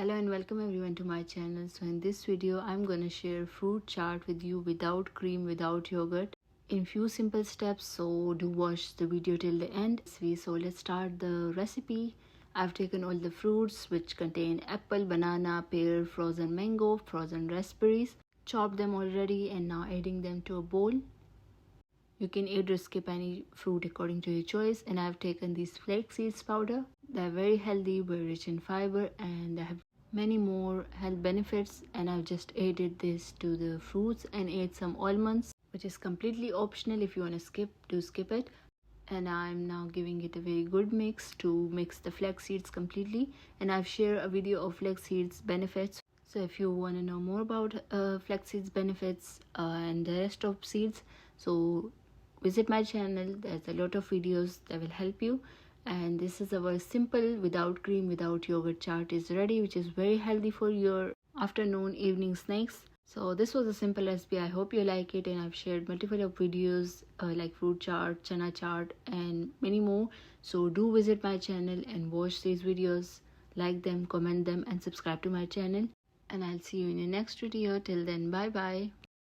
Hello and welcome everyone to my channel. So in this video I'm gonna share fruit chaat with you without cream, without yogurt, in few simple steps. So do watch the video till the end. So let's start the recipe. I've taken all the fruits which contain apple, banana, pear, frozen mango, frozen raspberries, chopped them already and now adding them to a bowl. You can add or skip any fruit according to your choice. And I've taken these flax seeds powder. They're very healthy, very rich in fiber, and they have many more health benefits. And I've just added this to the fruits and add some almonds, which is completely optional. If you want to skip, do skip it. And I'm now giving it a very good mix to mix the flax seeds completely. And I've shared a video of flax seeds benefits. So if you want to know more about flax seeds benefits and the rest of seeds, so visit my channel. There's a lot of videos that will help you. And this is our simple without cream, without yogurt chaat is ready, which is very healthy for your afternoon, evening snacks. So this was a simple recipe. I hope you like it, and I've shared multiple of videos like fruit chaat, chana chaat, and many more. So do visit my channel and watch these videos, like them, comment them, and subscribe to my channel. And I'll see you in the next video. Till then, bye bye.